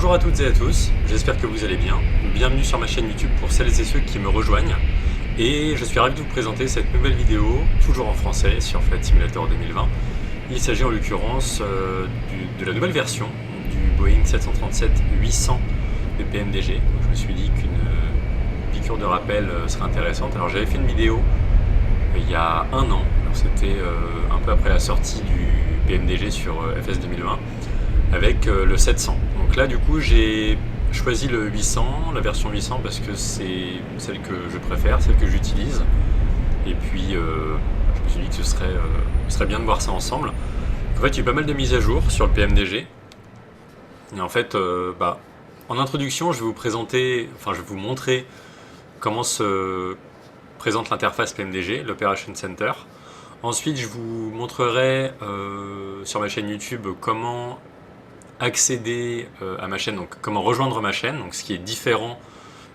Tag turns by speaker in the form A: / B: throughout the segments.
A: Bonjour à toutes et à tous, j'espère que vous allez bien. Bienvenue sur ma chaîne YouTube pour celles et ceux qui me rejoignent. Et je suis ravi de vous présenter cette nouvelle vidéo, toujours en français, sur Flight Simulator 2020. Il s'agit en l'occurrence de la nouvelle version du Boeing 737-800 de PMDG. Donc, je me suis dit qu'une piqûre de rappel serait intéressante. Alors j'avais fait une vidéo il y a un an, c'était un peu après la sortie du PMDG sur FS 2020, avec le 700. Donc là du coup j'ai choisi le 800, la version 800 parce que c'est celle que je préfère, celle que j'utilise. Et puis je me suis dit que ce serait bien de voir ça ensemble. En fait il y a eu pas mal de mises à jour sur le PMDG. Et en fait en introduction je vais vous montrer comment se présente l'interface PMDG, l'Operation Center. Ensuite je vous montrerai sur ma chaîne YouTube comment accéder à ma chaîne, donc comment rejoindre ma chaîne, donc ce qui est différent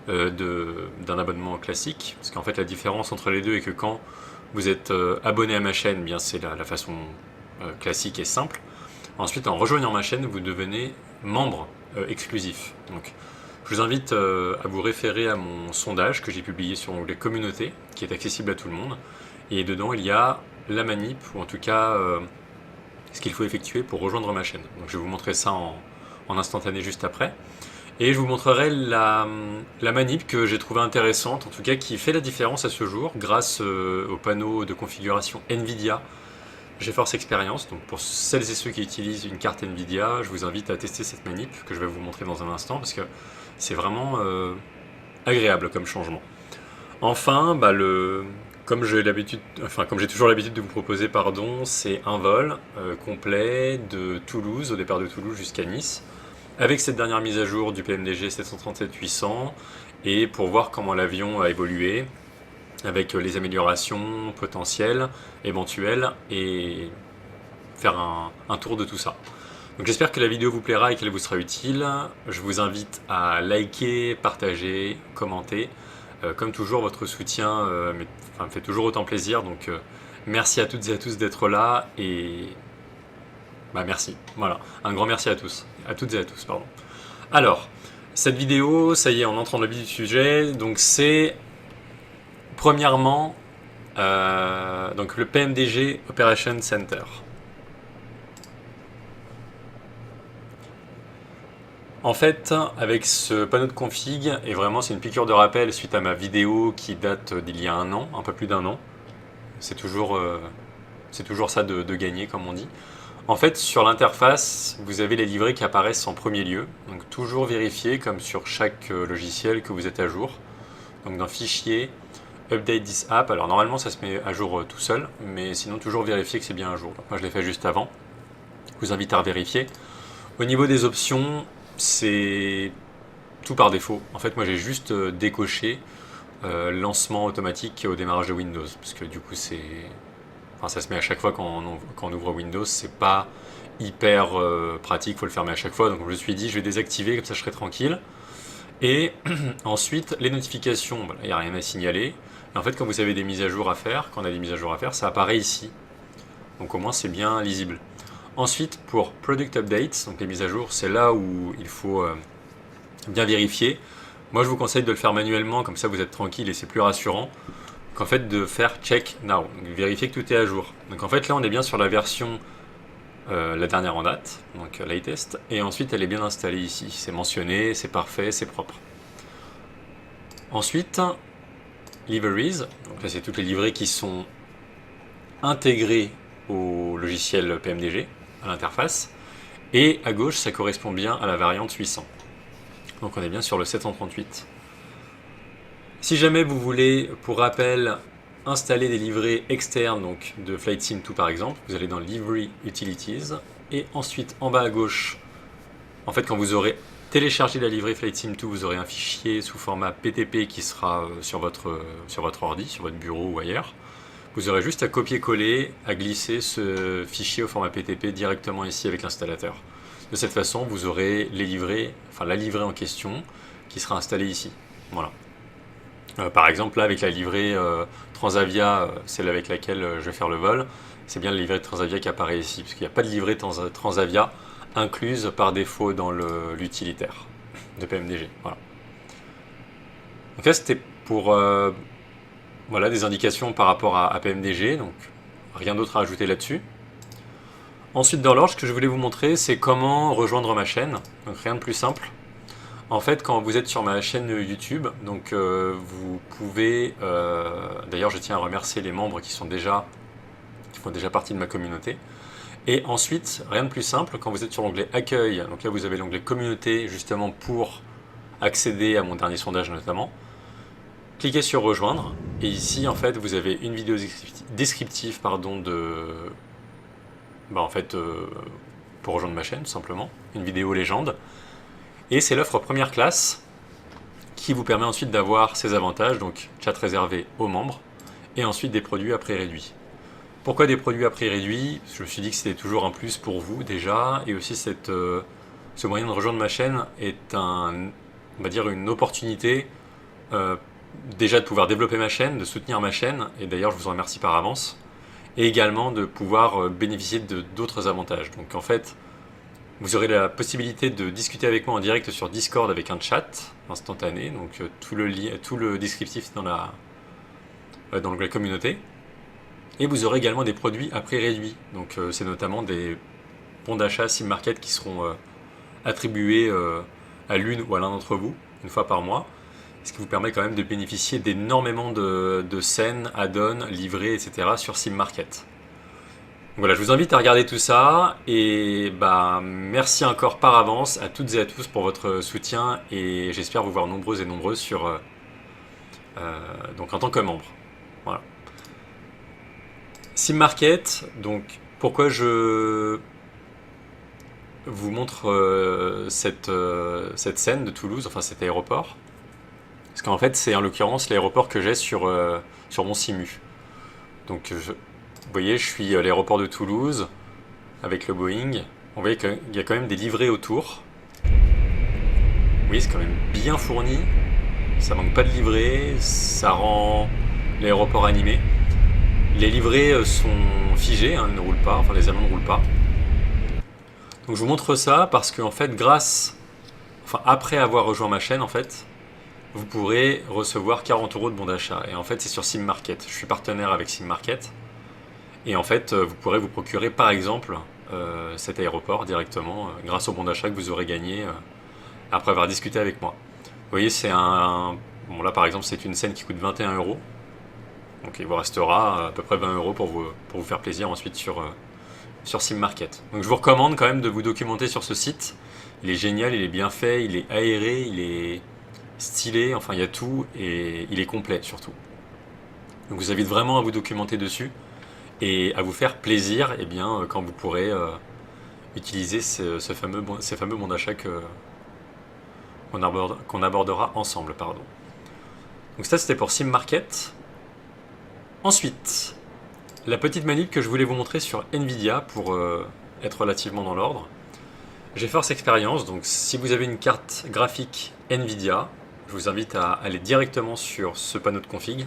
A: d'un abonnement classique, parce qu'en fait la différence entre les deux est que quand vous êtes abonné à ma chaîne, eh bien c'est la façon classique et simple. Ensuite, en rejoignant ma chaîne, vous devenez membre exclusif. Donc, je vous invite à vous référer à mon sondage que j'ai publié sur l'onglet communauté, qui est accessible à tout le monde, et dedans il y a la manip, ou en tout cas ce qu'il faut effectuer pour rejoindre ma chaîne. Donc je vais vous montrer ça en instantané juste après. Et je vous montrerai la manip que j'ai trouvée intéressante, en tout cas qui fait la différence à ce jour grâce au panneau de configuration NVIDIA GeForce Experience. Donc pour celles et ceux qui utilisent une carte NVIDIA, je vous invite à tester cette manip que je vais vous montrer dans un instant parce que c'est vraiment agréable comme changement. Enfin, comme j'ai toujours l'habitude de vous proposer, c'est un vol complet de Toulouse, au départ de Toulouse jusqu'à Nice, avec cette dernière mise à jour du PMDG 737-800, et pour voir comment l'avion a évolué, avec les améliorations potentielles, éventuelles, et faire un tour de tout ça. Donc j'espère que la vidéo vous plaira et qu'elle vous sera utile. Je vous invite à liker, partager, commenter. Comme toujours, votre soutien me fait toujours autant plaisir, donc merci à toutes et à tous d'être là, et merci, voilà, un grand merci à toutes et à tous, pardon. Alors, cette vidéo, ça y est, on entre dans le vif du sujet, donc c'est, premièrement, donc le PMDG Operation Center. En fait, avec ce panneau de config, et vraiment c'est une piqûre de rappel suite à ma vidéo qui date d'il y a un an, un peu plus d'un an, c'est toujours ça de gagner comme on dit. En fait, sur l'interface, vous avez les livrets qui apparaissent en premier lieu, donc toujours vérifier comme sur chaque logiciel que vous êtes à jour. Donc dans Fichier, Update this app, alors normalement ça se met à jour tout seul, mais sinon toujours vérifier que c'est bien à jour. Donc moi je l'ai fait juste avant, je vous invite à vérifier. Au niveau des options, c'est tout par défaut. En fait, moi j'ai juste décoché lancement automatique au démarrage de Windows, parce que du coup ça se met à chaque fois quand on ouvre Windows, c'est pas hyper pratique, faut le fermer à chaque fois, donc je me suis dit je vais désactiver, comme ça je serai tranquille. Et ensuite, les notifications, il n'y a rien à signaler. Et en fait, quand vous avez des mises à jour à faire, ça apparaît ici. Donc au moins c'est bien lisible. Ensuite, pour Product Updates, donc les mises à jour, c'est là où il faut bien vérifier. Moi, je vous conseille de le faire manuellement, comme ça vous êtes tranquille et c'est plus rassurant qu'en fait de faire Check Now, donc vérifier que tout est à jour. Donc en fait, là, on est bien sur la version, la dernière en date, donc latest, et ensuite elle est bien installée ici. C'est mentionné, c'est parfait, c'est propre. Ensuite, Liveries, donc là, c'est toutes les livrées qui sont intégrées au logiciel PMDG, à l'interface, et à gauche ça correspond bien à la variante 800. Donc on est bien sur le 738. Si jamais vous voulez, pour rappel, installer des livrets externes, donc de Flight Sim 2 par exemple, vous allez dans Livery Utilities, et ensuite en bas à gauche, en fait quand vous aurez téléchargé la livrée Flight Sim 2, vous aurez un fichier sous format PTP qui sera sur votre ordi, sur votre bureau ou ailleurs. Vous aurez juste à copier-coller, à glisser ce fichier au format PTP directement ici avec l'installateur. De cette façon, vous aurez la livrée en question qui sera installée ici. Voilà. Par exemple, là, avec la livrée Transavia, celle avec laquelle je vais faire le vol, c'est bien la livrée de Transavia qui apparaît ici, parce qu'il n'y a pas de livrée Transavia incluses par défaut dans l'utilitaire de PMDG. Voilà. Donc là, c'était pour voilà, des indications par rapport à PMDG, donc rien d'autre à ajouter là-dessus. Ensuite, dans l'ordre, ce que je voulais vous montrer, c'est comment rejoindre ma chaîne. Donc rien de plus simple. En fait, quand vous êtes sur ma chaîne YouTube, donc vous pouvez... D'ailleurs, je tiens à remercier les membres qui font déjà partie de ma communauté. Et ensuite, rien de plus simple, quand vous êtes sur l'onglet Accueil, donc là vous avez l'onglet Communauté, justement pour accéder à mon dernier sondage notamment. Cliquez sur Rejoindre, et ici, en fait, vous avez une vidéo descriptive, pardon, pour rejoindre ma chaîne, tout simplement. Une vidéo légende. Et c'est l'offre première classe qui vous permet ensuite d'avoir ces avantages, donc chat réservé aux membres, et ensuite des produits à prix réduit. Pourquoi des produits à prix réduit? Je me suis dit que c'était toujours un plus pour vous déjà, et aussi ce moyen de rejoindre ma chaîne est on va dire une opportunité déjà de pouvoir développer ma chaîne, de soutenir ma chaîne, et d'ailleurs je vous en remercie par avance, et également de pouvoir bénéficier d'autres avantages. Donc en fait, vous aurez la possibilité de discuter avec moi en direct sur Discord avec un chat instantané, donc tout le descriptif dans l'onglet communauté. Et vous aurez également des produits à prix réduit, donc c'est notamment des bons d'achat SimMarket qui seront attribués à l'une ou à l'un d'entre vous, une fois par mois, ce qui vous permet quand même de bénéficier d'énormément de scènes, add-ons, livrets, etc. sur SimMarket. Voilà, je vous invite à regarder tout ça, et merci encore par avance à toutes et à tous pour votre soutien, et j'espère vous voir nombreux et nombreuses donc en tant que membre. Voilà. SimMarket, donc pourquoi je vous montre cette scène de Toulouse, enfin cet aéroport, parce qu'en fait c'est en l'occurrence l'aéroport que j'ai sur mon Simu. Donc vous voyez, je suis à l'aéroport de Toulouse avec le Boeing. Vous voyez qu'il y a quand même des livrets autour. Oui, c'est quand même bien fourni, ça manque pas de livrets, ça rend l'aéroport animé. Les livrets sont figés, ils ne roulent pas, enfin les avions ne roulent pas. Donc je vous montre ça parce que en fait, après avoir rejoint ma chaîne, en fait, vous pourrez recevoir 40 € de bon d'achat. Et en fait, c'est sur SimMarket. Je suis partenaire avec SimMarket. Et en fait, vous pourrez vous procurer par exemple cet aéroport directement grâce au bon d'achat que vous aurez gagné après avoir discuté avec moi. Vous voyez, c'est bon là par exemple, c'est une scène qui coûte 21 €. Donc il vous restera à peu près 20 € pour vous faire plaisir ensuite sur SimMarket. Donc je vous recommande quand même de vous documenter sur ce site. Il est génial, il est bien fait, il est aéré, il est stylé, enfin il y a tout, et il est complet surtout. Donc je vous invite vraiment à vous documenter dessus et à vous faire plaisir quand vous pourrez utiliser ces fameux bons d'achat qu'on abordera ensemble. Donc ça c'était pour SimMarket. Ensuite, la petite manip que je voulais vous montrer sur Nvidia pour être relativement dans l'ordre. J'ai Force Experience, donc si vous avez une carte graphique Nvidia, je vous invite à aller directement sur ce panneau de config.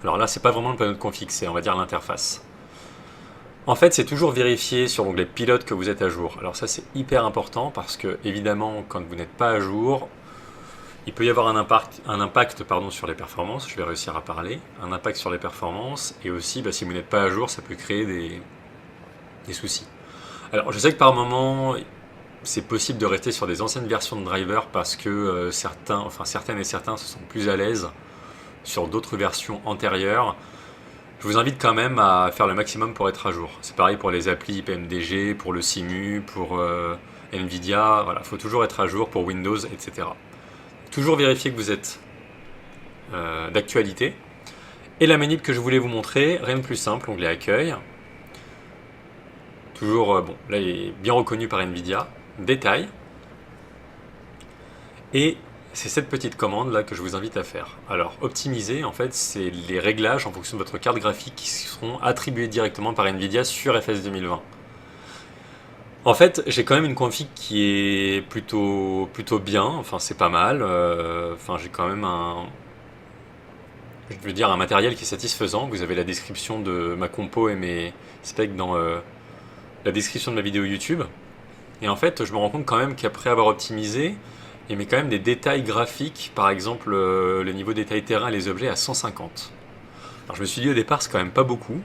A: Alors là, c'est pas vraiment le panneau de config, c'est on va dire l'interface. En fait, c'est toujours vérifier sur l'onglet pilote que vous êtes à jour. Alors ça, c'est hyper important parce que évidemment, quand vous n'êtes pas à jour, il peut y avoir un impact sur les performances, je vais réussir à parler, un impact sur les performances, et aussi si vous n'êtes pas à jour, ça peut créer des soucis. Alors je sais que par moment, c'est possible de rester sur des anciennes versions de driver parce que certaines et certains se sentent plus à l'aise sur d'autres versions antérieures. Je vous invite quand même à faire le maximum pour être à jour. C'est pareil pour les applis PMDG, pour le Simu, pour Nvidia, voilà, il faut toujours être à jour pour Windows, etc. Toujours vérifier que vous êtes d'actualité. Et la manip que je voulais vous montrer, rien de plus simple, onglet accueil. Toujours, là il est bien reconnu par Nvidia. Détail. Et c'est cette petite commande là que je vous invite à faire. Alors, optimiser, en fait, c'est les réglages en fonction de votre carte graphique qui seront attribués directement par Nvidia sur FS 2020. En fait, j'ai quand même une config qui est plutôt bien, enfin c'est pas mal, j'ai quand même un matériel qui est satisfaisant. Vous avez la description de ma compo et mes specs dans la description de ma vidéo YouTube. Et en fait, je me rends compte quand même qu'après avoir optimisé, il met quand même des détails graphiques, par exemple le niveau détail terrain et les objets à 150. Alors je me suis dit au départ, c'est quand même pas beaucoup,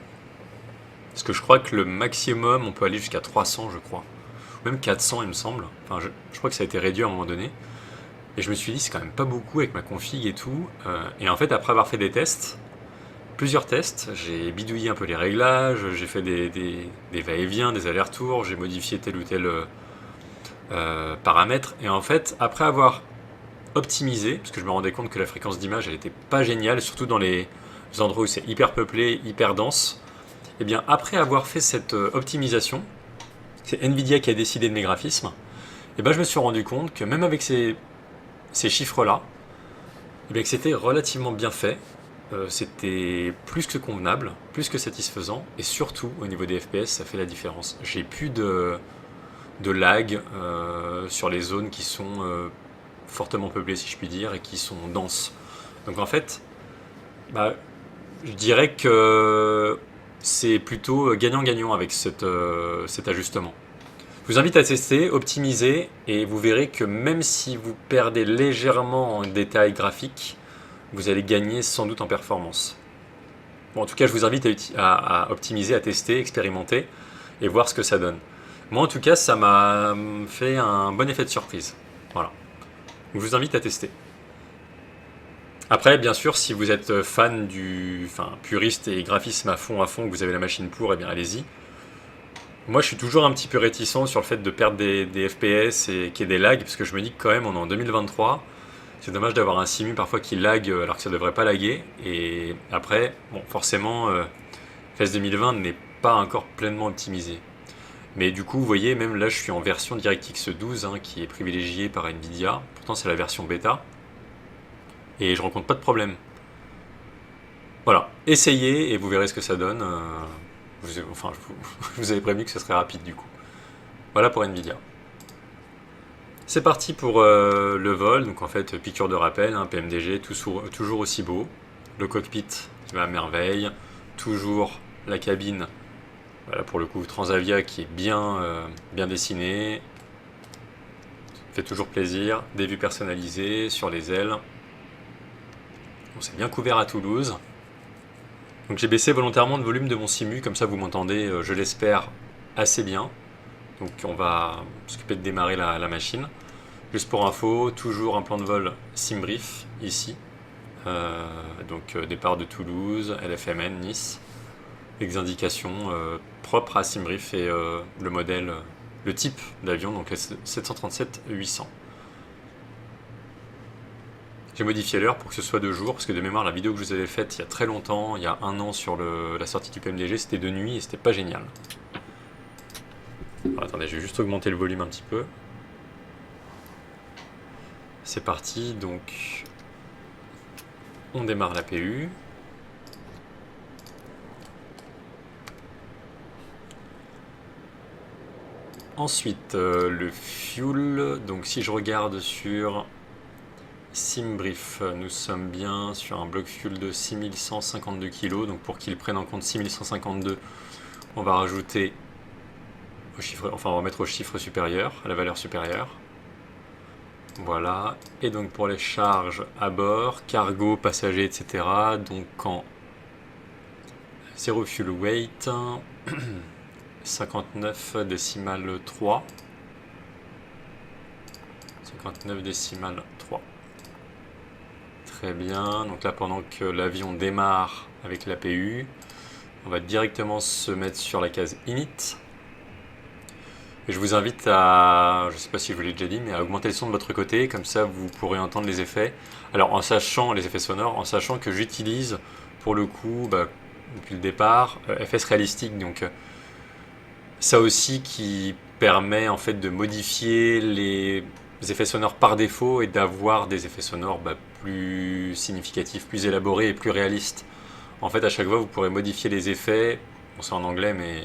A: parce que je crois que le maximum, on peut aller jusqu'à 300, je crois. Même 400, il me semble. Enfin, je crois que ça a été réduit à un moment donné. Et je me suis dit, c'est quand même pas beaucoup avec ma config et tout. Et en fait, après avoir fait des tests, plusieurs tests, j'ai bidouillé un peu les réglages, j'ai fait des va-et-vient, des allers-retours, j'ai modifié tel ou tel paramètre. Et en fait, après avoir optimisé, parce que je me rendais compte que la fréquence d'image, elle était pas géniale, surtout dans les endroits où c'est hyper peuplé, hyper dense. Et bien, après avoir fait cette optimisation, c'est Nvidia qui a décidé de mes graphismes, et ben je me suis rendu compte que même avec ces chiffres-là, et bien que c'était relativement bien fait, c'était plus que convenable, plus que satisfaisant, et surtout au niveau des FPS, ça fait la différence. J'ai plus de lag sur les zones qui sont fortement peuplées, si je puis dire, et qui sont denses. Donc en fait, bah, je dirais que c'est plutôt gagnant-gagnant avec cet ajustement. Je vous invite à tester, optimiser, et vous verrez que même si vous perdez légèrement en détails graphiques, vous allez gagner sans doute en performance. Bon, en tout cas, je vous invite à optimiser, à tester, expérimenter, et voir ce que ça donne. Moi, en tout cas, ça m'a fait un bon effet de surprise. Voilà. Donc, je vous invite à tester. Après, bien sûr, si vous êtes fan puriste et graphisme à fond, que vous avez la machine pour, eh bien allez-y. Moi, je suis toujours un petit peu réticent sur le fait de perdre des FPS et qu'il y ait des lags, parce que je me dis que quand même, on est en 2023. C'est dommage d'avoir un simu parfois qui lag alors que ça devrait pas laguer. Et après, bon, forcément, FS 2020 n'est pas encore pleinement optimisé. Mais du coup, vous voyez, même là, je suis en version DirectX 12, qui est privilégiée par Nvidia. Pourtant, c'est la version bêta. Et je rencontre pas de problème. Voilà, essayez et vous verrez ce que ça donne. Je vous avais prévenu que ce serait rapide du coup. Voilà pour Nvidia. C'est parti pour le vol. Donc en fait, piqûre de rappel, PMDG, toujours aussi beau. Le cockpit qui va à merveille. Toujours la cabine, voilà pour le coup Transavia qui est bien dessinée. Fait toujours plaisir. Des vues personnalisées sur les ailes. On s'est bien couvert à Toulouse. Donc j'ai baissé volontairement le volume de mon simu, comme ça vous m'entendez, je l'espère, assez bien. Donc on va s'occuper de démarrer la machine. Juste pour info, toujours un plan de vol SimBrief ici. Donc départ de Toulouse, LFMN, Nice. Les indications propres à SimBrief et le modèle, le type d'avion, donc S737-800. J'ai modifié l'heure pour que ce soit de jour, parce que de mémoire, la vidéo que je vous avais faite il y a très longtemps, il y a un an sur la sortie du PMDG, c'était de nuit et c'était pas génial. Alors, attendez, je vais juste augmenter le volume un petit peu. C'est parti, donc on démarre la PU. Ensuite, le fuel, donc si je regarde sur SimBrief, nous sommes bien sur un bloc fuel de 6152 kg, donc pour qu'il prenne en compte 6152, on va rajouter on va remettre au chiffre supérieur, à la valeur supérieure. Voilà, et donc pour les charges à bord, cargo, passagers, etc. Donc en 0 fuel weight, 59 décimales 3. 59 décimales 3. Très bien, donc là pendant que l'avion démarre avec l'APU, on va directement se mettre sur la case init. Et je vous invite à, je ne sais pas si je vous l'ai déjà dit, mais à augmenter le son de votre côté, comme ça vous pourrez entendre les effets. Alors en sachant les effets sonores, en sachant que j'utilise pour le coup, depuis le départ, FS Realistic, donc ça aussi qui permet en fait de modifier les effets sonores par défaut et d'avoir des effets sonores plus significatifs, plus élaborés et plus réalistes. En fait, à chaque fois, vous pourrez modifier les effets. Bon, c'est en anglais, mais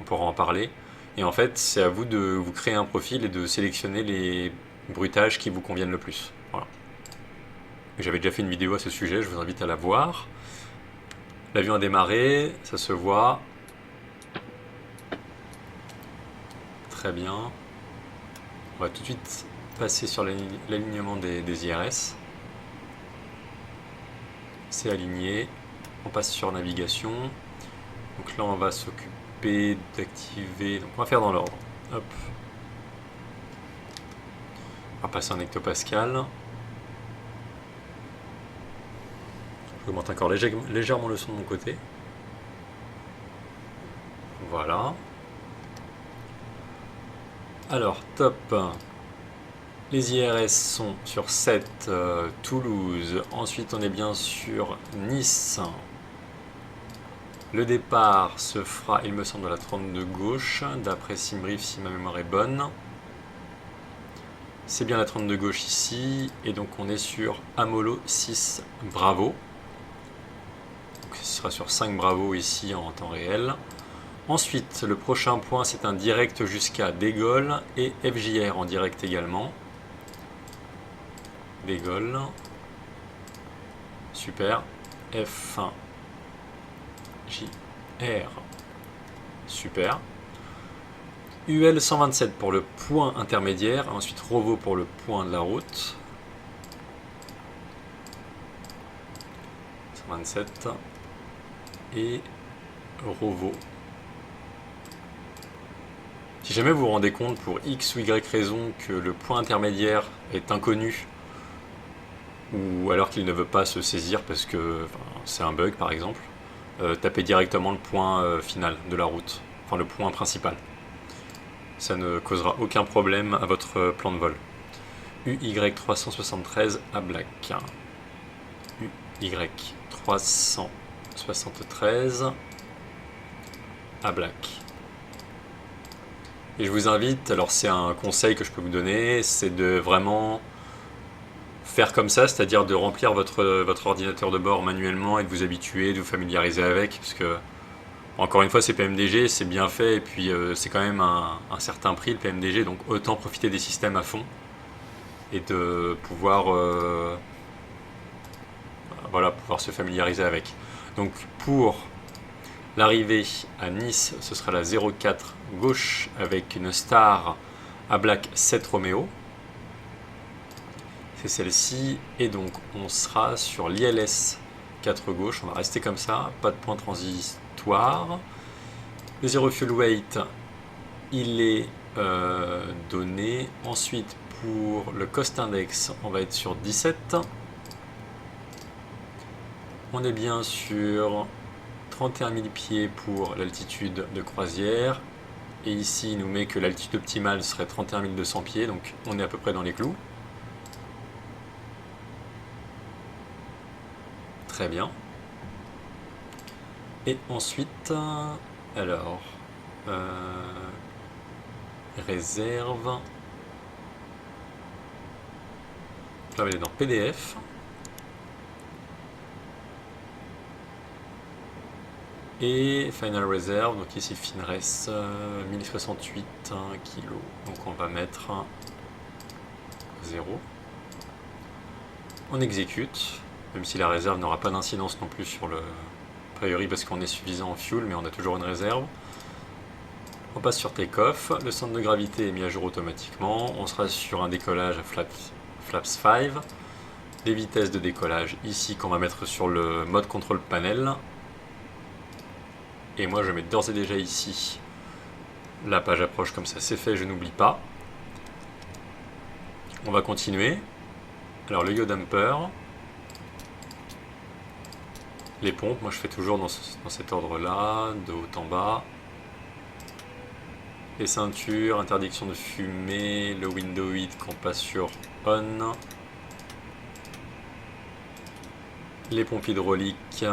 A: on pourra en parler. Et en fait, c'est à vous de vous créer un profil et de sélectionner les bruitages qui vous conviennent le plus. Voilà. J'avais déjà fait une vidéo à ce sujet, je vous invite à la voir. L'avion a démarré, ça se voit. Très bien. On va tout de suite passer sur l'alignement des IRS. C'est aligné. On passe sur navigation. Donc là, on va s'occuper d'activer. Donc on va faire dans l'ordre. Hop. On va passer en hectopascal. J'augmente encore légèrement le son de mon côté. Voilà. Alors, top. Les IRS sont sur 7, Toulouse. Ensuite, on est bien sur Nice. Le départ se fera, il me semble, à la 32 gauche, d'après Simbrief, si ma mémoire est bonne. C'est bien la 32 gauche ici. Et donc, on est sur Amolo 6 Bravo. Donc, ce sera sur 5 Bravo ici en temps réel. Ensuite, le prochain point, c'est un direct jusqu'à Dégol et FJR en direct également. Dégol. Super. F1. JR. Super. UL 127 pour le point intermédiaire. Ensuite, Rovo pour le point de la route. 127. Et Rovo. Si jamais vous vous rendez compte pour X ou Y raison que le point intermédiaire est inconnu, ou alors qu'il ne veut pas se saisir parce que c'est un bug par exemple, tapez directement le point final de la route, enfin le point principal. Ça ne causera aucun problème à votre plan de vol. UY 373 à Black. UY 373 à Black. Et je vous invite, alors c'est un conseil que je peux vous donner, c'est de vraiment faire comme ça, c'est-à-dire de remplir votre ordinateur de bord manuellement et de vous habituer, de vous familiariser avec, parce que, encore une fois, c'est PMDG, c'est bien fait, et puis c'est quand même un certain prix le PMDG, donc autant profiter des systèmes à fond, et de pouvoir, voilà, pouvoir se familiariser avec. Donc pour l'arrivée à Nice, ce sera la 04 gauche avec une star à Black 7 Romeo. C'est celle-ci. Et donc on sera sur l'ILS 4 gauche. On va rester comme ça. Pas de point transitoire. Le zero fuel weight, il est donné. Ensuite pour le cost index, on va être sur 17. On est bien sur 31 000 pieds pour l'altitude de croisière. Et ici, il nous met que l'altitude optimale serait 31 200 pieds. Donc, on est à peu près dans les clous. Très bien. Et ensuite, alors, réserve. Là, on va aller dans PDF. Et Final Reserve, donc ici Finres 1068 kg. Donc on va mettre 0. On exécute, même si la réserve n'aura pas d'incidence non plus sur le priori parce qu'on est suffisant en fuel, mais on a toujours une réserve. On passe sur Take-off, le centre de gravité est mis à jour automatiquement. On sera sur un décollage à Flaps 5. Les vitesses de décollage ici qu'on va mettre sur le mode contrôle panel. Et moi je mets d'ores et déjà ici la page approche, comme ça c'est fait, je n'oublie pas. On va continuer. Alors le yaw damper, les pompes, moi je fais toujours dans cet ordre là, de haut en bas. Les ceintures, interdiction de fumer, le window heat qu'on passe sur on. Les pompes hydrauliques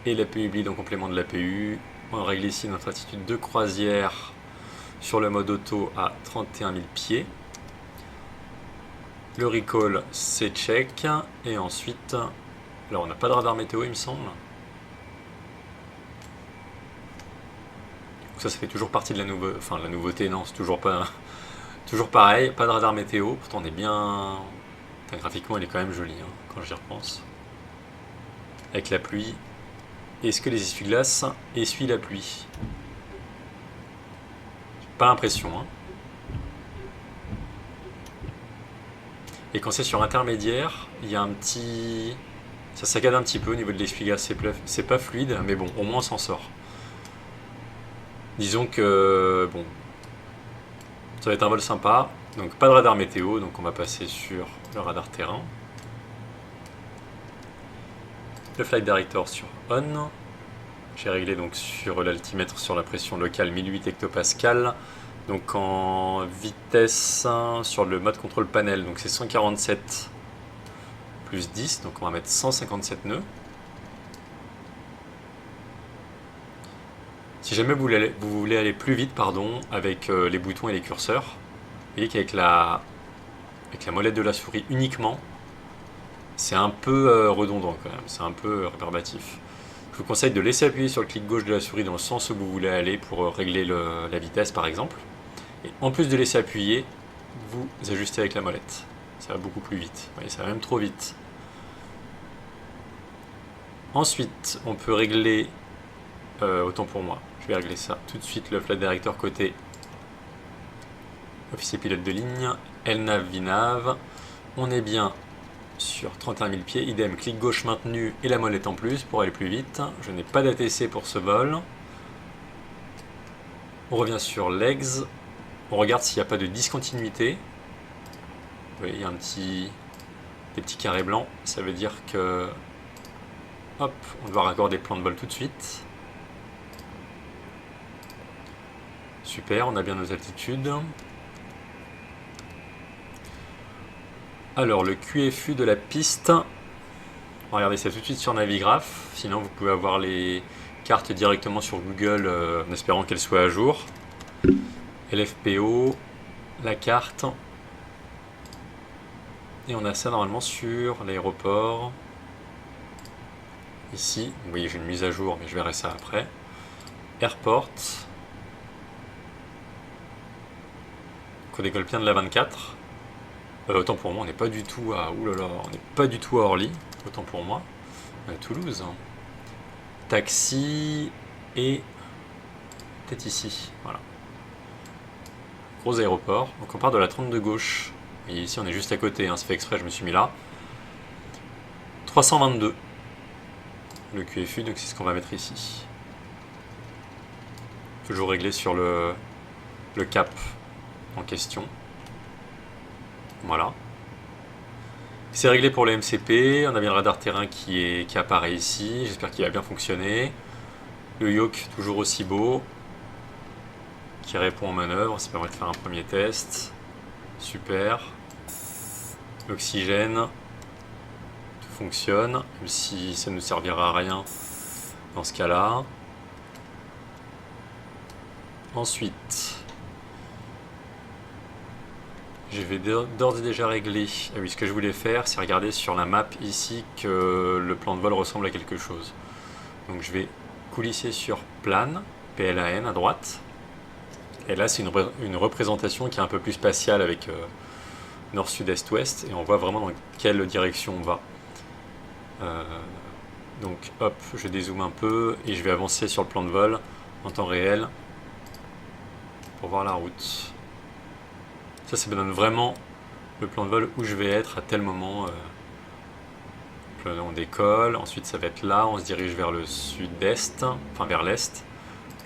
A: et l'APU bleed en complément de l'APU. On règle ici notre attitude de croisière sur le mode auto à 31 000 pieds. Le recall c'est check. Et ensuite, alors on n'a pas de radar météo il me semble. Donc ça fait toujours partie de la nouveauté, non, c'est toujours pareil, pas de radar météo. Pourtant on est bien, enfin, graphiquement il est quand même joli hein, quand j'y repense. Avec la pluie. Est-ce que les essuie-glaces essuient la pluie? Pas l'impression. Hein. Et quand c'est sur intermédiaire, il y a un petit... Ça saccade un petit peu au niveau de l'essuie-glace, c'est pas fluide, mais bon, au moins on s'en sort. Disons que, bon, ça va être un vol sympa. Donc pas de radar météo, donc on va passer sur le radar terrain. Le flight director sur on. J'ai réglé donc sur l'altimètre sur la pression locale 1008 hectopascal. Donc en vitesse sur le mode contrôle panel, donc c'est 147 plus 10, donc on va mettre 157 nœuds. Si jamais vous voulez aller plus vite, pardon, avec les boutons et les curseurs, vous voyez qu'avec la molette de la souris uniquement, c'est un peu redondant quand même, c'est un peu rébarbatif. Je vous conseille de laisser appuyer sur le clic gauche de la souris dans le sens où vous voulez aller pour régler la vitesse par exemple. Et en plus de laisser appuyer, vous ajustez avec la molette. Ça va beaucoup plus vite, vous voyez, ça va même trop vite. Ensuite, on peut régler, autant pour moi, je vais régler ça tout de suite, le flight director côté officier pilote de ligne, LNAV, VNAV. On est bien sur 31 000 pieds, idem, clic gauche maintenu et la molette en plus pour aller plus vite. Je n'ai pas d'ATC pour ce vol. On revient sur legs, on regarde s'il n'y a pas de discontinuité. Vous voyez, il y a des petits carrés blancs, ça veut dire que hop, on doit raccorder le plan de vol tout de suite. Super, on a bien nos altitudes. Alors, le QFU de la piste, regardez ça tout de suite sur Navigraph, sinon vous pouvez avoir les cartes directement sur Google en espérant qu'elles soient à jour. LFPO, la carte, et on a ça normalement sur l'aéroport. Ici, vous voyez j'ai une mise à jour, mais je verrai ça après. Airport. On décolle bien de la 24. Autant pour moi, on n'est pas du tout à... Oulala, on n'est pas du tout à Orly. Autant pour moi. On est à Toulouse. Taxi et... peut-être ici. Voilà. Gros aéroport. Donc on part de la 32 gauche. Et ici on est juste à côté, hein. Ça fait exprès, je me suis mis là. 322. Le QFU, donc c'est ce qu'on va mettre ici. Toujours réglé sur le cap en question. Voilà. C'est réglé pour le MCP. On a bien le radar terrain qui apparaît ici. J'espère qu'il va bien fonctionner. Le yoke toujours aussi beau. Qui répond aux manœuvres. Ça permet de faire un premier test. Super. L'oxygène. Tout fonctionne. Même si ça ne nous servira à rien dans ce cas-là. Ensuite... je vais d'ores et déjà régler. Ah oui, ce que je voulais faire, c'est regarder sur la map ici que le plan de vol ressemble à quelque chose. Donc je vais coulisser sur plan, PLAN à droite. Et là, c'est une représentation qui est un peu plus spatiale avec nord, sud, est, ouest. Et on voit vraiment dans quelle direction on va. Donc hop, je dézoome un peu et je vais avancer sur le plan de vol en temps réel pour voir la route. Ça me donne vraiment le plan de vol où je vais être à tel moment. On décolle, ensuite ça va être là, on se dirige vers le sud-est, enfin vers l'est,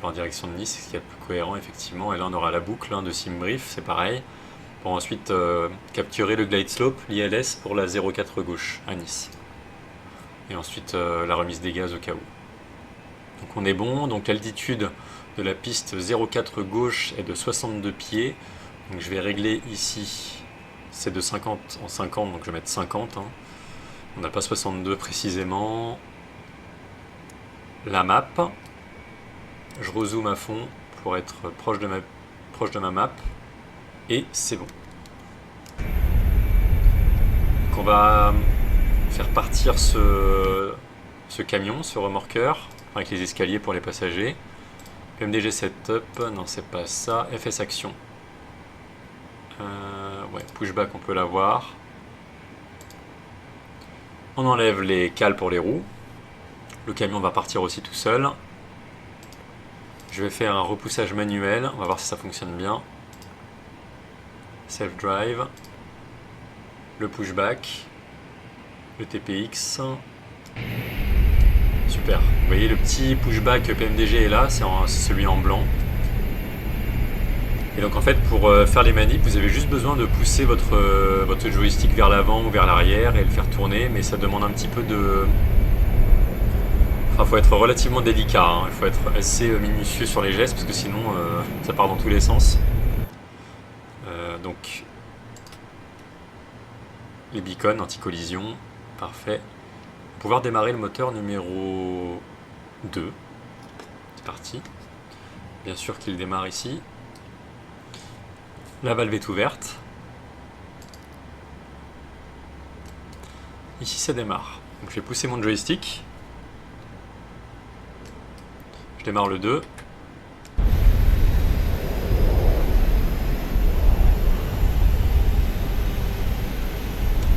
A: en direction de Nice, ce qui est plus cohérent effectivement. Et là on aura la boucle de Simbrief, c'est pareil, pour ensuite capturer le glide slope, l'ILS pour la 04 gauche à Nice. Et ensuite la remise des gaz au cas où. Donc on est bon, donc l'altitude de la piste 04 gauche est de 62 pieds. Donc je vais régler ici, c'est de 50 en 50, donc je vais mettre 50. Hein. On n'a pas 62 précisément. La map, je rezoome à fond pour être proche de ma map. Et c'est bon. Donc on va faire partir ce camion, ce remorqueur, avec les escaliers pour les passagers. PMDG Setup, non c'est pas ça, FS Action. Ouais, pushback on peut l'avoir. On enlève les cales pour les roues. Le camion va partir aussi tout seul. Je vais faire un repoussage manuel, on va voir si ça fonctionne bien. Self-drive. le pushback, le TPX. Super. Vous voyez le petit pushback PMDG est là, c'est celui en blanc. Et donc en fait pour faire les manips, vous avez juste besoin de pousser votre joystick vers l'avant ou vers l'arrière et le faire tourner, mais ça demande un petit peu de... Enfin, faut être relativement délicat, hein. Il faut être assez minutieux sur les gestes parce que sinon ça part dans tous les sens. Donc les beacons anti-collision, parfait. Pouvoir démarrer le moteur numéro 2. C'est parti. Bien sûr qu'il démarre ici. La valve est ouverte. Ici ça démarre. Donc je vais pousser mon joystick. Je démarre le 2.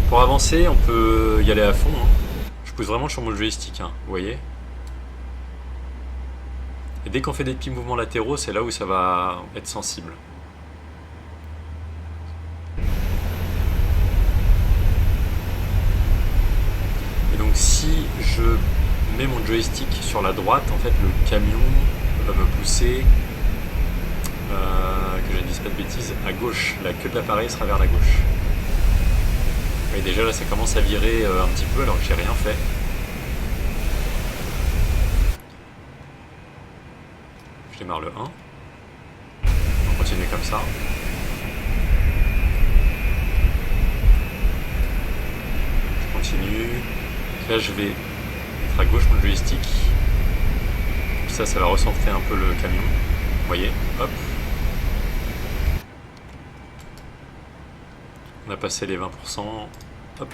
A: Pour avancer, on peut y aller à fond, hein. Je pousse vraiment sur mon joystick, hein, vous voyez. Et dès qu'on fait des petits mouvements latéraux, c'est là où ça va être sensible. Et donc si je mets mon joystick sur la droite, en fait le camion va me pousser, que je ne dise pas de bêtises, à gauche. La queue de l'appareil sera vers la gauche. Et déjà là ça commence à virer un petit peu alors que j'ai rien fait. Je démarre le 1. On continue comme ça. Je continue. Là je vais mettre à gauche mon joystick. Comme ça va recentrer un peu le camion. Vous voyez, hop. On a passé les 20%. Hop.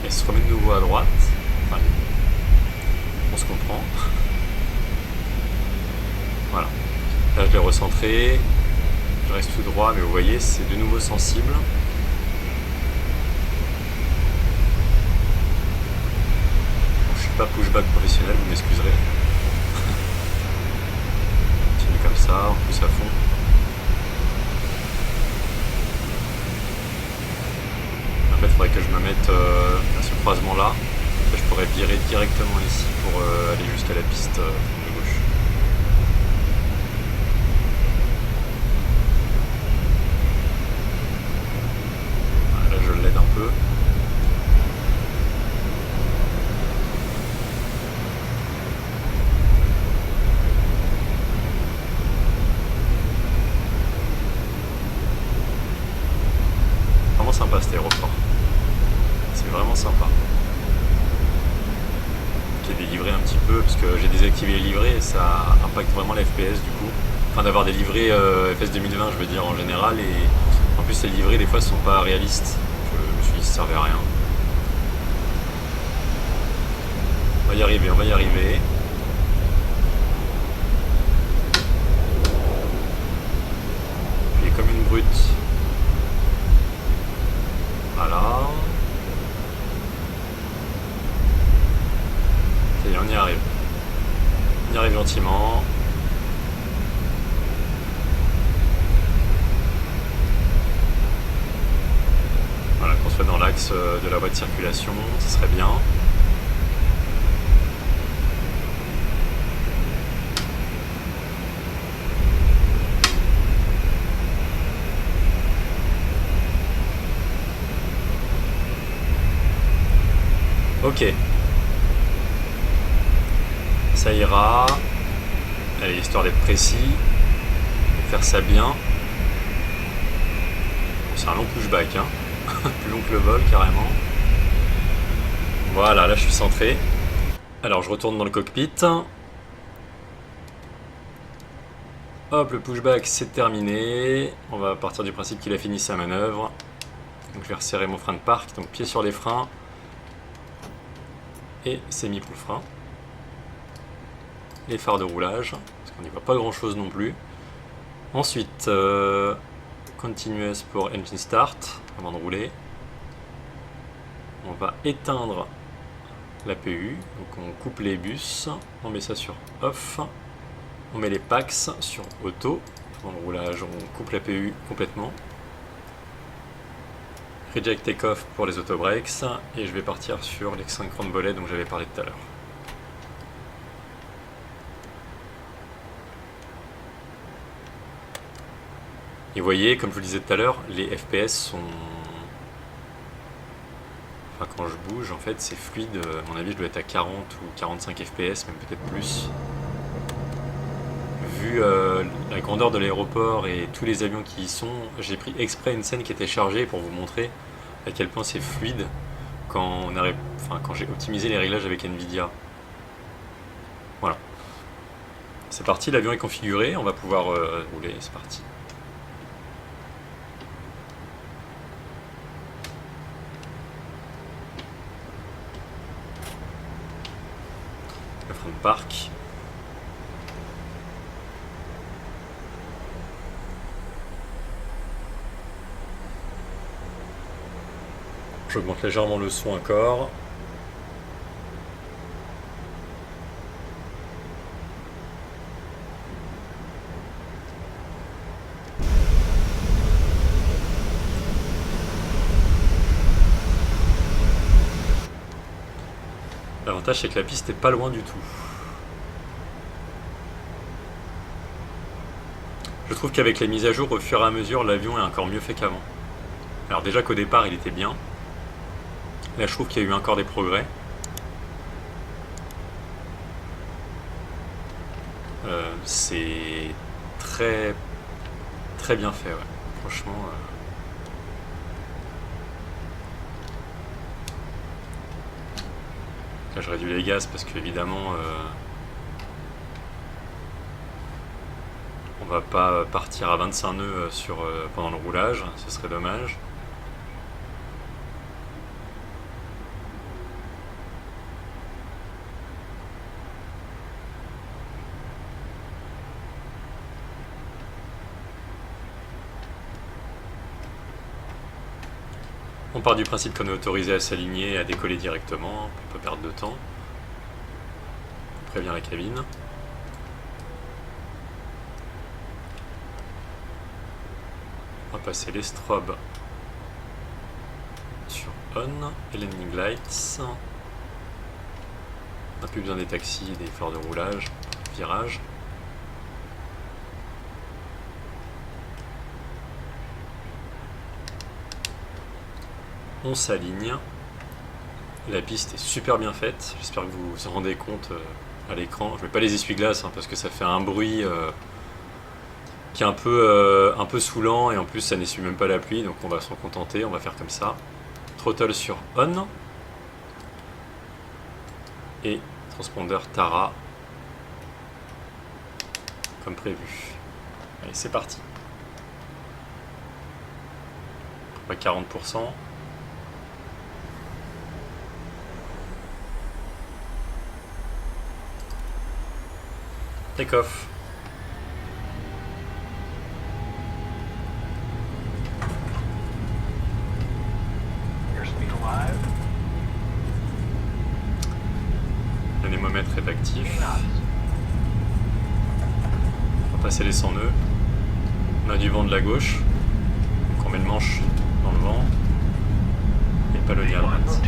A: Elle se remet de nouveau à droite. Enfin, on se comprend. Voilà. Là je l'ai recentré. Je reste tout droit, mais vous voyez, c'est de nouveau sensible. Bon, je suis pas pushback professionnel, vous m'excuserez. On continue comme ça, on pousse à fond. En fait, il faudrait que je me mette à ce croisement-là. Je pourrais virer directement ici pour aller jusqu'à la piste de gauche. Voilà, là, je l'aide un peu. Vraiment sympa cet aéroport. C'est vraiment sympa. J'ai délivré un petit peu parce que j'ai désactivé les livrets et ça impacte vraiment la FPS du coup. Enfin d'avoir des livrets FS 2020 je veux dire en général, et en plus les livrets des fois sont pas réalistes. Je me suis dit ça servait à rien. On va y arriver, on va y arriver. Puis comme une brute. Voilà. Ça y est, on y arrive. On y arrive gentiment. Voilà, qu'on soit dans l'axe de la voie de circulation, ce serait bien. Ok. Ça ira. Allez, histoire d'être précis. Faire ça bien. C'est un long pushback, hein. Plus long que le vol, carrément. Voilà, là je suis centré. Alors je retourne dans le cockpit. Hop, le pushback c'est terminé. On va partir du principe qu'il a fini sa manœuvre. Donc je vais resserrer mon frein de parc. Donc pied sur les freins. Et c'est mis pour le frein. Les phares de roulage, parce qu'on n'y voit pas grand chose non plus. Ensuite, continuous pour engine start, avant de rouler. On va éteindre la PU, donc on coupe les bus, on met ça sur off, on met les packs sur auto. Avant le roulage, on coupe la PU complètement. Reject take-off pour les autobrakes et je vais partir sur les synchrone volets dont j'avais parlé tout à l'heure. Et vous voyez, comme je vous le disais tout à l'heure, les FPS sont... Enfin, quand je bouge, en fait, c'est fluide. À mon avis, je dois être à 40 ou 45 FPS, même peut-être plus. Vu la grandeur de l'aéroport et tous les avions qui y sont, j'ai pris exprès une scène qui était chargée pour vous montrer à quel point c'est fluide quand j'ai optimisé les réglages avec Nvidia. Voilà. C'est parti, l'avion est configuré, on va pouvoir rouler, c'est parti. Le frein de parc. J'augmente légèrement le son encore. L'avantage c'est que la piste n'est pas loin du tout. Je trouve qu'avec les mises à jour au fur et à mesure, l'avion est encore mieux fait qu'avant. Alors déjà qu'au départ il était bien. Là je trouve qu'il y a eu encore des progrès. C'est très bien fait, ouais. Franchement. Là je réduis les gaz parce qu'évidemment on va pas partir à 25 nœuds pendant le roulage, ce serait dommage. On part du principe qu'on est autorisé à s'aligner et à décoller directement, on peut pas perdre de temps. On prévient la cabine. On va passer les strobes sur on et landing lights. On n'a plus besoin des taxis et des phares de roulage, virage. On s'aligne. La piste est super bien faite. J'espère que vous vous rendez compte à l'écran. Je ne mets pas les essuie-glaces parce que ça fait un bruit qui est un peu saoulant et en plus ça n'essuie même pas la pluie, donc on va s'en contenter. On va faire comme ça. Throttle sur on. Et transpondeur Tara comme prévu. Allez, c'est parti. On va 40%. Take-off. L'anémomètre est actif. On va passer les 100 nœuds. On a du vent de la gauche. Donc on met le manche dans le vent. Et palonnier à droite.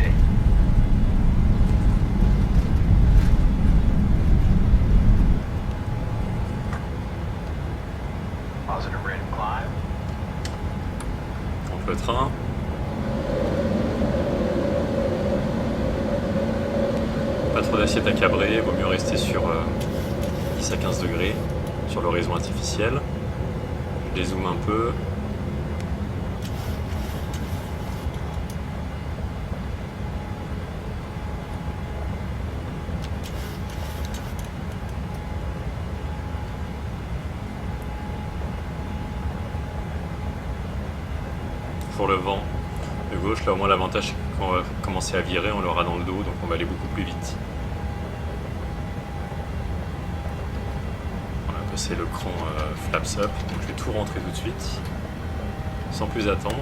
A: Le train. Pas trop d'assiette à cabrer, vaut mieux rester sur 10 à 15 degrés sur l'horizon artificiel. Je dézoome un peu. Pour le vent de gauche, là au moins l'avantage c'est que quand on va commencer à virer, on l'aura dans le dos, donc on va aller beaucoup plus vite. On a passé le cran flaps up, donc je vais tout rentrer tout de suite, sans plus attendre.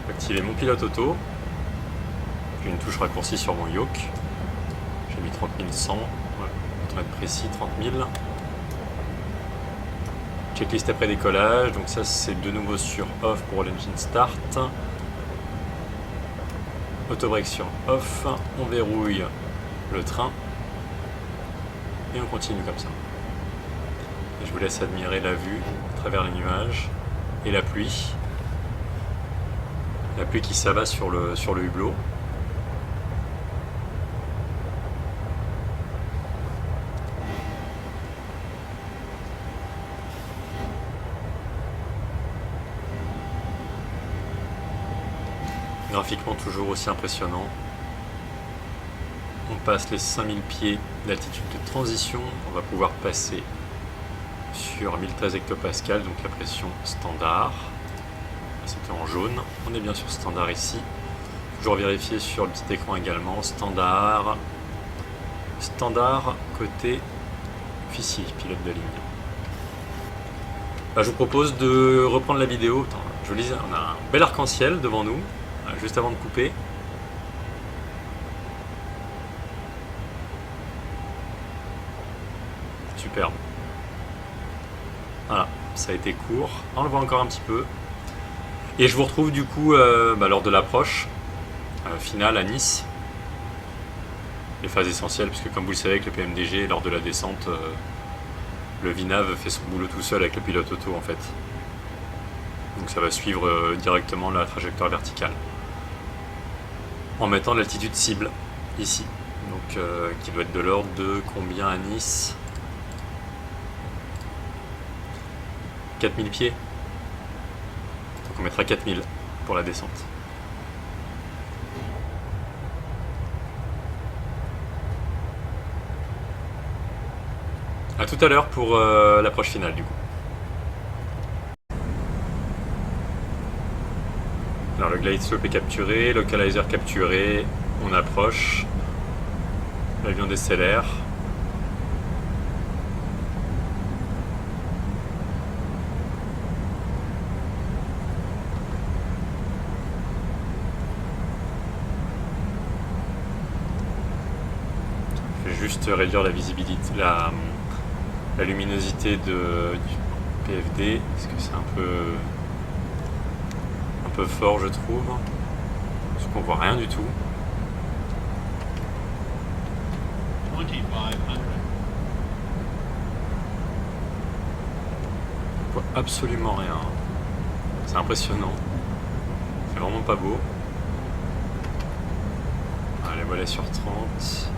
A: Activer mon pilote auto, j'ai une touche raccourcie sur mon yoke, j'ai mis 30 100, ouais, pour être précis 30 000. checklist après décollage, donc ça c'est de nouveau sur off pour l'engine start. Autobreak sur off, on verrouille le train et on continue comme ça. Et je vous laisse admirer la vue à travers les nuages et la pluie. La pluie qui s'abat sur le hublot. Graphiquement toujours aussi impressionnant. On passe les 5000 pieds d'altitude de transition. On va pouvoir passer sur 1013 hectopascales, donc la pression standard. C'était en jaune. On est bien sur standard ici. Toujours vérifier sur le petit écran également. Standard. Standard côté officier, pilote de ligne. Là, je vous propose de reprendre la vidéo. Attends, je vous disais, on a un bel arc-en-ciel devant nous. Juste avant de couper. Superbe. Voilà, ça a été court. On le voit encore un petit peu. Et je vous retrouve du coup lors de l'approche finale à Nice. Les phases essentielles, puisque comme vous le savez avec le PMDG, lors de la descente, le VINAV fait son boulot tout seul avec le pilote auto en fait. Donc ça va suivre directement la trajectoire verticale. En mettant l'altitude cible ici, donc qui doit être de l'ordre de combien à Nice? 4000 pieds. Donc on mettra 4000 pour la descente. A tout à l'heure pour l'approche finale du coup. Alors le glide slope est capturé, localizer capturé, on approche, l'avion décélère. Je vais juste réduire la visibilité, la luminosité du PFD, parce que c'est un peu fort je trouve, parce qu'on voit rien du tout.
B: 2500.
A: On voit absolument rien. C'est impressionnant. C'est vraiment pas beau. Allez, voilà sur 30.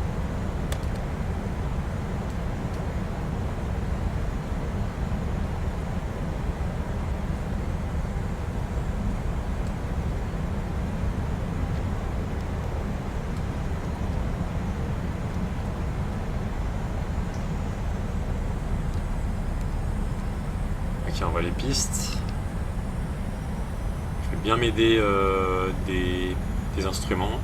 A: Ok, on voit les pistes. Je vais bien m'aider des instruments.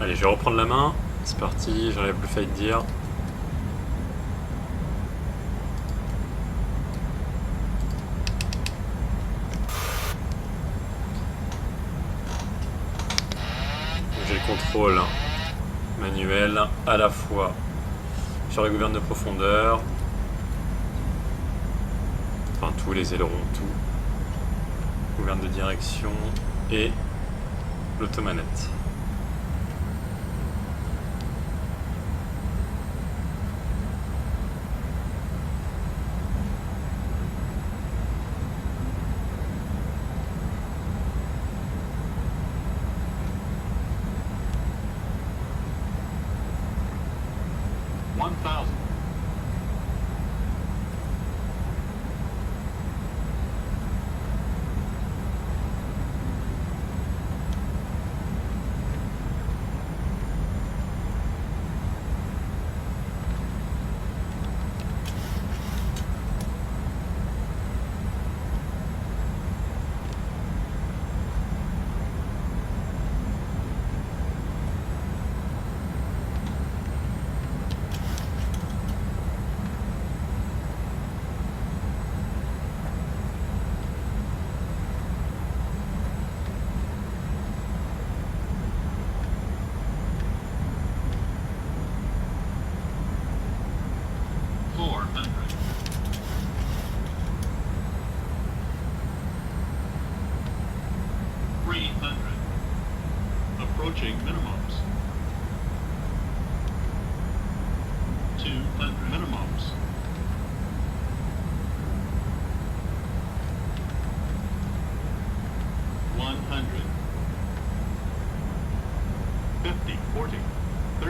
A: Allez, je vais reprendre la main. C'est parti, j'enlève le flight gear. J'ai le contrôle manuel à la fois sur les gouvernes de profondeur, enfin tous les ailerons, tout, gouverne de direction et l'automanette.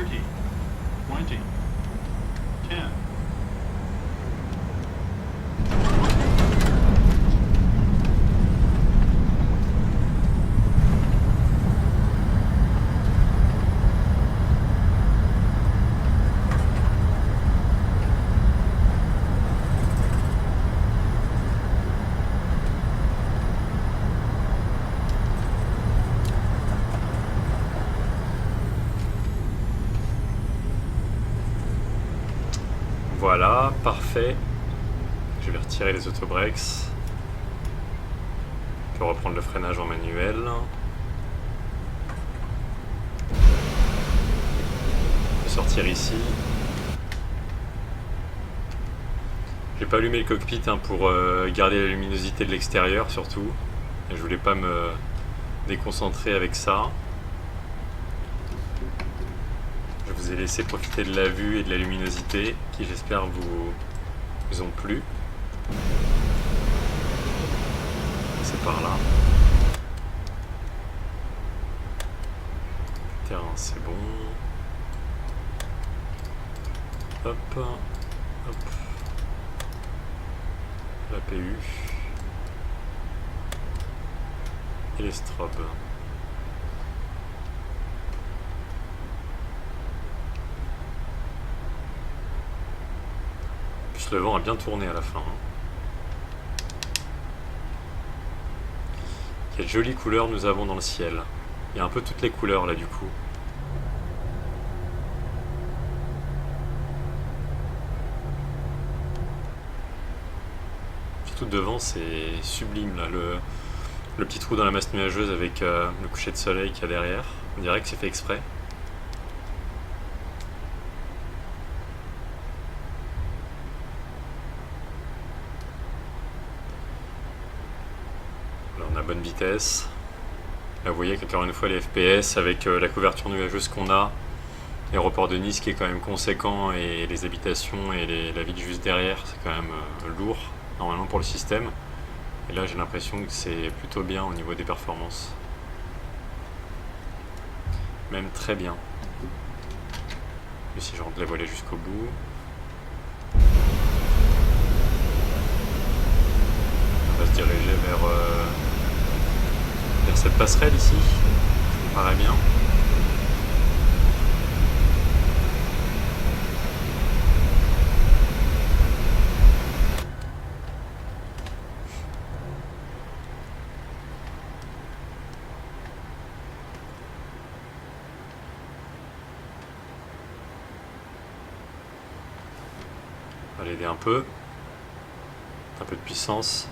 B: 30, 20, 10.
A: Voilà, parfait. Je vais retirer les autobrakes. Je peux reprendre le freinage en manuel. Je vais sortir ici. J'ai pas allumé le cockpit pour garder la luminosité de l'extérieur surtout. Et je voulais pas me déconcentrer avec ça. Je vous ai laissé profiter de la vue et de la luminosité qui j'espère vous ont plu. C'est par là. Le terrain c'est bon. Hop, hop. La PU. Et les strobes. Le vent a bien tourné à la fin. Quelle jolie couleur nous avons dans le ciel. Il y a un peu toutes les couleurs là du coup. Surtout devant c'est sublime là. Le petit trou dans la masse nuageuse avec le coucher de soleil qu'il y a derrière. On dirait que c'est fait exprès. On a bonne vitesse. Là vous voyez qu'encore une fois les FPS avec la couverture nuageuse qu'on a, l'aéroport de Nice qui est quand même conséquent et les habitations et la ville juste derrière, c'est quand même lourd normalement pour le système. Et là j'ai l'impression que c'est plutôt bien au niveau des performances. Même très bien. Mais si je rentre la volée jusqu'au bout. On va se diriger vers cette passerelle ici, ça me paraît bien. On va l'aider un peu de puissance.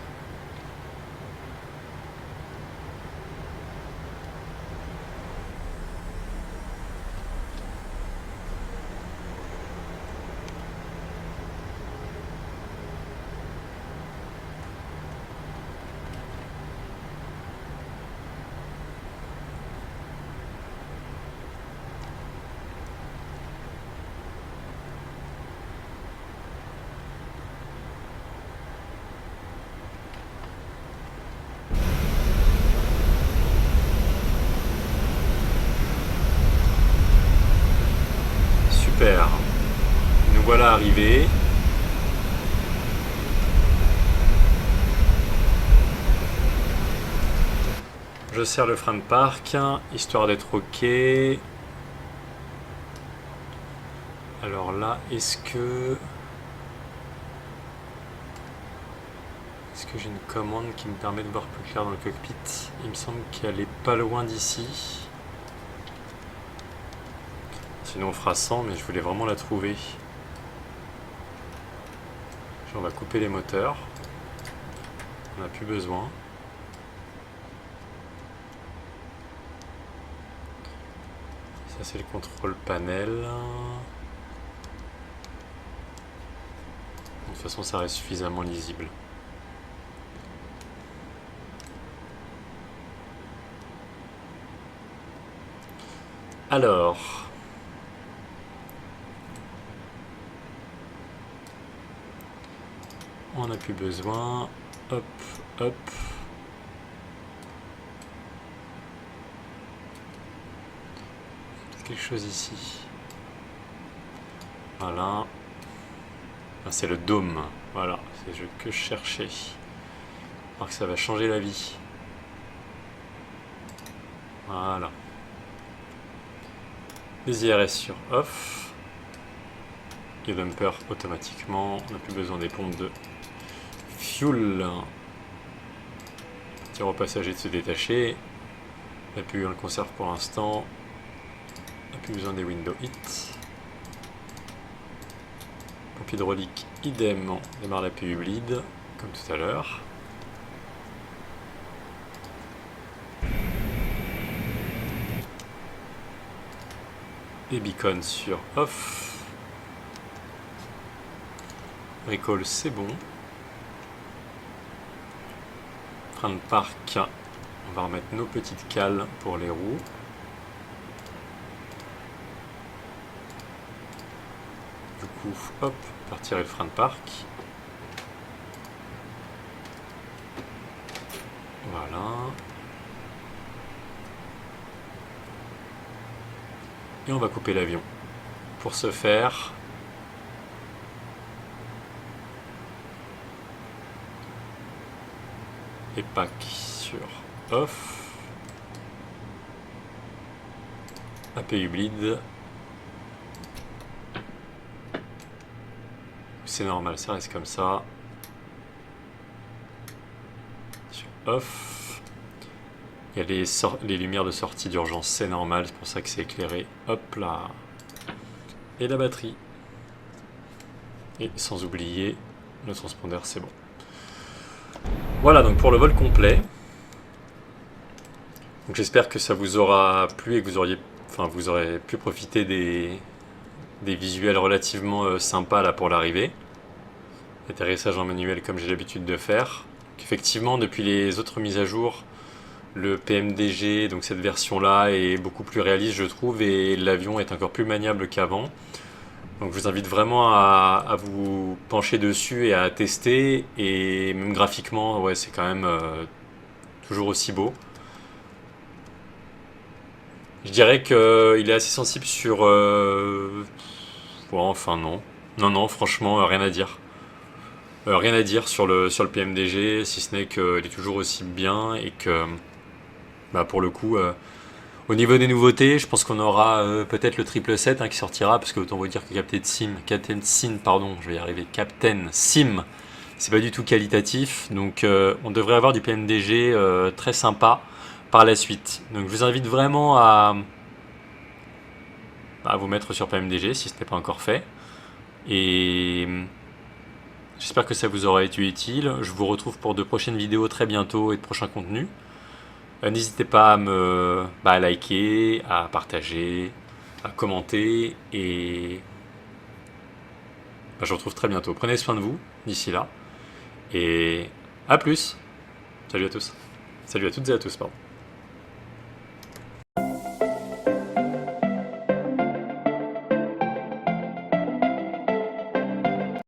A: Super. Nous voilà arrivés. Je serre le frein de parc, histoire d'être ok. Alors là, est-ce que j'ai une commande qui me permet de voir plus clair dans le cockpit? Il me semble qu'elle est pas loin d'ici. Sinon on fera 100, mais je voulais vraiment la trouver. On va couper les moteurs. On n'a plus besoin. Ça c'est le contrôle panel. De toute façon ça reste suffisamment lisible. Alors... on n'a plus besoin. Hop, hop. Quelque chose ici. Voilà. Ah, c'est le dôme. Voilà, c'est ce que je cherchais. Alors que ça va changer la vie. Voilà. Les IRS sur off. Et bumper automatiquement. On n'a plus besoin des pompes de fuel. Tir au passager de se détacher. On n'a plus eu le conserve pour l'instant. On n'a plus besoin des window hit. Pompe hydraulique, idem. On démarre la PU bleed, comme tout à l'heure. Et beacon sur off. Recall, c'est bon. Frein de parc. On va remettre nos petites cales pour les roues. Du coup, hop, on va retirer le frein de parc. Voilà. Et on va couper l'avion. Pour ce faire, et pack sur off. APU bleed. C'est normal, ça reste comme ça. Sur off. Il y a les lumières de sortie d'urgence, c'est normal, c'est pour ça que c'est éclairé. Hop là. Et la batterie. Et sans oublier le transpondeur, c'est bon. Voilà donc pour le vol complet. Donc j'espère que ça vous aura plu et que vous aurez pu profiter des visuels relativement sympas là pour l'arrivée. Atterrissage en manuel comme j'ai l'habitude de faire. Effectivement, depuis les autres mises à jour, le PMDG, donc cette version là, est beaucoup plus réaliste je trouve et l'avion est encore plus maniable qu'avant. Donc je vous invite vraiment à vous pencher dessus et à tester, et même graphiquement, ouais, c'est quand même toujours aussi beau. Je dirais qu'il est assez sensible sur... ouais, enfin non. Non, franchement, rien à dire. Rien à dire sur le PMDG, si ce n'est qu'il est toujours aussi bien et que, bah, pour le coup... au niveau des nouveautés, je pense qu'on aura peut-être le 777 qui sortira, parce que autant vous dire que Captain Sim, c'est pas du tout qualitatif, donc on devrait avoir du PMDG très sympa par la suite. Donc je vous invite vraiment à vous mettre sur PMDG si ce n'est pas encore fait, et j'espère que ça vous aura été utile. Je vous retrouve pour de prochaines vidéos très bientôt et de prochains contenus. N'hésitez pas à liker, à partager, à commenter, et je vous retrouve très bientôt. Prenez soin de vous d'ici là, et à plus. Salut à tous. Salut à toutes et à tous, pardon.